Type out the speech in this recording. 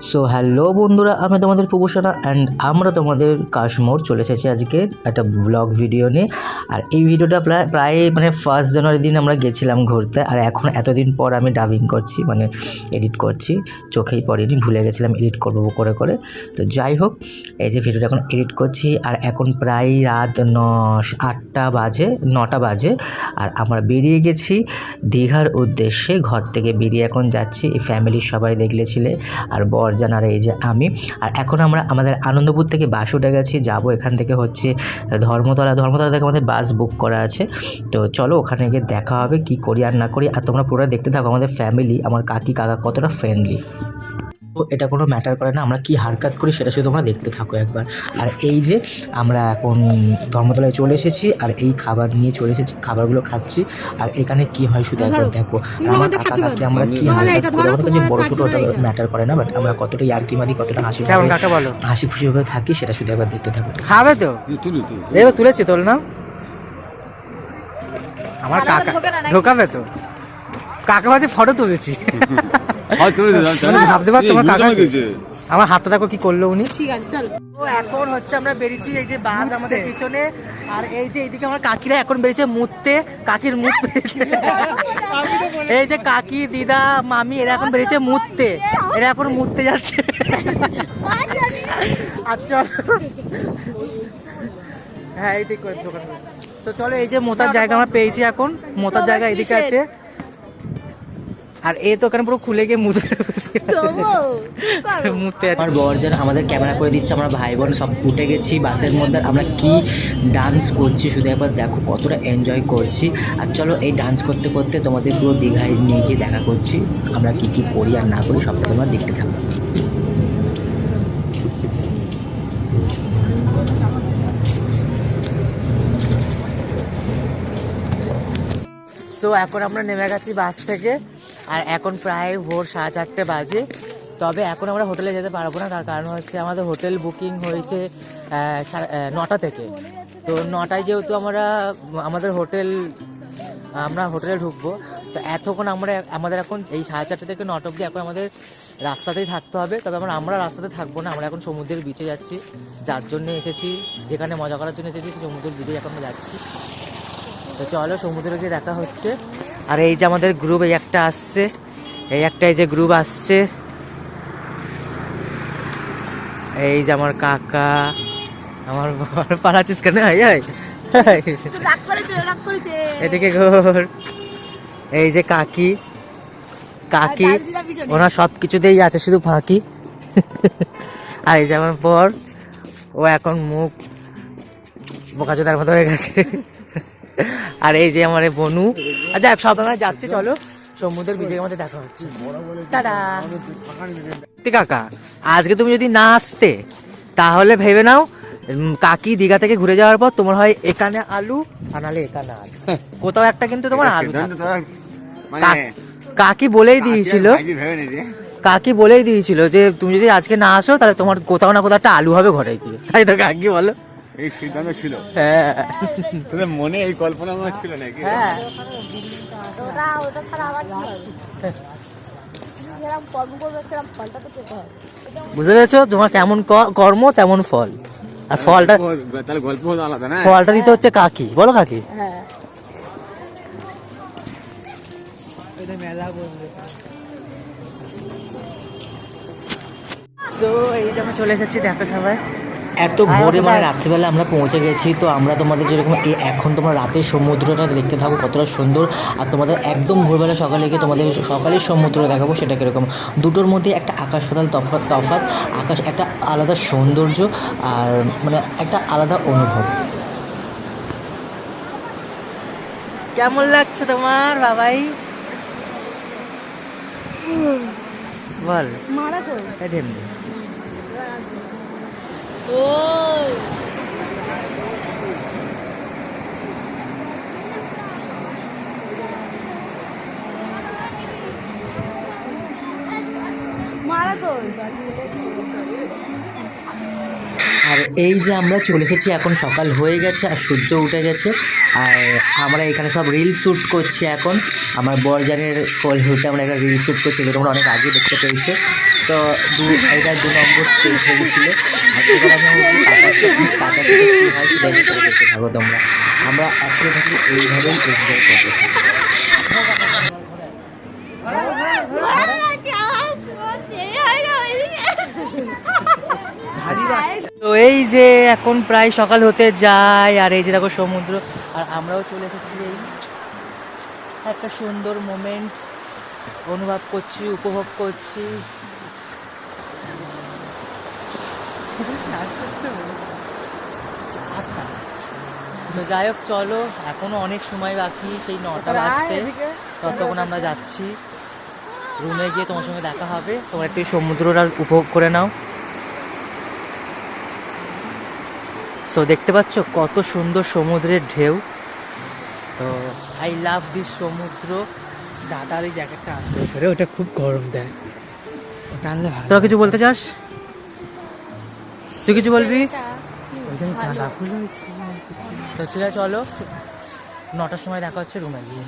So hello বন্ধুরা, আমি তোমাদের প্রভূষণা অ্যান্ড আমরা তোমাদের কাশমোর চলে এসেছি আজকে একটা ব্লগ ভিডিও নিয়ে। আর এই ভিডিওটা প্রায় 1 জানুয়ারি দিন আমরা গেছিলাম ঘুরতে, আর এখন এতদিন পর আমি ডাবিং করছি, এডিট করছি। চোখেই পড়েনি, ভুলে গেছিলাম এডিট করবো করে করে। তো যাই হোক, এই যে ভিডিওটা এখন এডিট করছি, আর এখন প্রায় রাত 9টা বাজে। আর আমরা বেরিয়ে গেছি দীঘার উদ্দেশ্যে। ঘর থেকে বেরিয়ে এখন যাচ্ছি, এই ফ্যামিলির সবাই দেখলেছিলে, আর বরজান আর এই যে আমি। আর এখন আমরা আমাদের আনন্দপুর থেকে বাস উঠে গেছি, যাব এখান থেকে হচ্ছে ধর্মতলা থেকে আমাদের বাস বুক করা আছে। তো চলো ওখানে গিয়ে দেখা হবে কি করি আর না করি। আর তোমরা পুরো দেখতে থাকো আমাদের ফ্যামিলি, আমার কাকি কাকা কতটা ফ্রেন্ডলি। তো এটা কোনো ম্যাটার করে না আমরা কি হারকাত করি, সেটা শুধু তোমরা দেখতে থাকো একবার। আর এই যে আমরা এখন ধর্মতলায় চলে এসেছি, আর এই খাবার নিয়ে চলে এসেছি, খাবারগুলো খাচ্ছি। আর এখানে কি হয় শুধু একবার দেখো, আমার কাকা কাকি আমরা কি হারকাত করি। আমাদের কাছে বড় ছোট ওটা ম্যাটার করে না, বাট আমরা কতটা ইয়ার্কি মারি, কতটা হাসি খুশিভাবে থাকি, সেটা শুধু একবার দেখতে থাকো। খাবে তো এবার তুলেছি তোল না, আমার কাকা ঢোকাবে তো, কাকা মাঝে ফটো তুলেছি। ভাবতে পারছো তোমার কাকা, আমার হাতটা দেখো কি করলো উনি। ঠিক আছে চলো। তো এখন হচ্ছে আমরা বেরিয়েছি, এই যে বাস আমাদের পিছনে, আর এই যে এইদিকে আমার কাকিরা এখন বেরিয়েছে মুততে, কাকির মুত বেরিয়েছে। এই যে কাকি দিদা মামি এরা এখন বেরিয়েছে মুততে, এরা এখন মুততে যাচ্ছে। আচ্ছা হ্যাঁ এই দিক দোকান। তো চলো, এই যে মোতার জায়গা আমরা পেয়েছি, এখন মোতার জায়গা এদিকে আছে। আর এই তো ওখানে পুরো খুলে গিয়ে মুতে আমার বরজান আমাদের ক্যামেরা করে দিচ্ছে, আমরা ভাই বোন সব উঠে গেছি বাসের মধ্যে। আমরা কি ডান্স করছি শুধু একবার দেখো, কতটা এনজয় করছি। আর চলো এই ডান্স করতে করতে তোমাদের পুরো দীঘায় নিয়ে গিয়ে দেখা করছি, আমরা কি কি করি আর না করি সবটা তোমরা দেখতে থাকো। তো এখন আমরা নেমে গেছি বাস থেকে, আর এখন প্রায় ভোর 4:30 বাজে। তবে এখন আমরা হোটেলে যেতে পারবো না, তার কারণ হচ্ছে আমাদের হোটেল বুকিং হয়েছে 9টা থেকে। তো 9টায় যেহেতু আমরা হোটেলে ঢুকবো, তো এতক্ষণ আমাদের এখন এই 4:30 থেকে 9টা অবধি এখন আমাদের রাস্তাতেই থাকতে হবে। তবে আমরা রাস্তাতে থাকবো না, আমরা এখন সমুদ্রের বিচে যাচ্ছি, যার জন্য এসেছি, যেখানে মজা করার জন্য এসেছি, সমুদ্রের বিচে এখন আমরা যাচ্ছি। তো চলো সমুদ্রে গিয়ে দেখা হচ্ছে। আর এই যে আমাদের গ্রুপ এই একটা আসছে, এই যে গ্রুপ আসছে, এই যে আমার কাকা, আমার বর পালাচ্ছিস কেন, এদিকে ঘর, এই যে কাকি ওনার সব কিছুতেই আছে, শুধু ফাঁকি। আর এই যে আমার বর, ও এখন মুখ বোকাচোদার মতো হয়ে গেছে। আর এই যে আমার বনু। আচ্ছা সব আমরা যাচ্ছি, চলো সমুদ্রের বিচের মধ্যে দেখা হচ্ছে। টাটা। কাকা আজকে তুমি যদি না আসতে তাহলে ভেবে নাও, কাকি দীঘা থেকে ঘুরে যাওয়ার পর তোমার হয় এখানে আলু, আর নাহলে এখানে আলু, কোথাও একটা কিন্তু তোমার আলু। কাকি বলেই দিয়েছিল যে তুমি যদি আজকে না আসো তাহলে তোমার কোথাও না কোথাও একটা আলু হবে ঘরে গিয়ে, তাই তো কাকি বলো? এই সিদ্ধান্ত ছিল? হ্যাঁ, তোদের মনে এই কল্পনা আমার ছিল নাকি? হ্যাঁ বুঝতে পেরেছো, তোমার কেমন কর্ম তেমন ফল। আর ফলটা তাহলে গল্প আলাদা না, ফলটা দিতে হচ্ছে কাকি, বলো কাকি। তো এই যে আমরা চলে এসেছি, দেখো সবাই এত ভোরে রাত্রিবেলা আমরা পৌঁছে গেছি। তো আমরা তোমাদের যেরকম এখন তোমরা রাতের সমুদ্রটা দেখতে থাকো কতটা সুন্দর, আর তোমাদের একদম ভোরবেলা সকালে গিয়ে তোমাদের সকালের সমুদ্র দেখাবো সেটা কীরকম। দুটোর মধ্যে একটা আকাশ পাতাল তফাৎ, আকাশ একটা আলাদা সৌন্দর্য, আর একটা আলাদা অনুভব। কেমন লাগছে তোমার বাবাই, বল? আর এই যে আমরা চলে এসেছি, এখন সকাল হয়ে গেছে আর সূর্য উঠে গেছে। আর আমরা এখানে সব রিল শ্যুট করছি এখন। আমার বরজানের কোল হুটে আমরা একটা রিল শ্যুট করছি, যেটা তোমরা অনেক আগে দেখতে পেয়েছো। তো এটা 2 নম্বর স্টেজ হয়ে গেছিলো। আর এবার আমি দেখতে থাকো তোমরা। আমরা আসলে থাকি এইভাবেই এনজয় করতে থাকি। তো এই যে এখন প্রায় সকাল হতে যায়, আর এই যে দেখো সমুদ্র, আর আমরাও চলে এসেছি। এই একটা সুন্দর মোমেন্ট অনুভব করছি, উপভোগ করছি। তো যাই হোক, চলো, এখনো অনেক সময় বাকি, সেই 9টা বাজতে। ততক্ষণ আমরা যাচ্ছি রুমে গিয়ে, তোমার সঙ্গে দেখা হবে। তোমরা একটু সমুদ্রটা উপভোগ করে নাও। সো দেখতে পাচ্ছ কত সুন্দর সমুদ্রের ঢেউ। তো আই লাভ দিস সমুদ্র। দাদার এই জ্যাকেটটা আনতে ধরে, ওটা খুব গরম দেয়, ওটা আনলে ভালো। তোরা কিছু বলতে চাস? তুই কিছু বলবি? তো ঠিক আছে, চলো 9টার সময় দেখা হচ্ছে রুমে গিয়ে।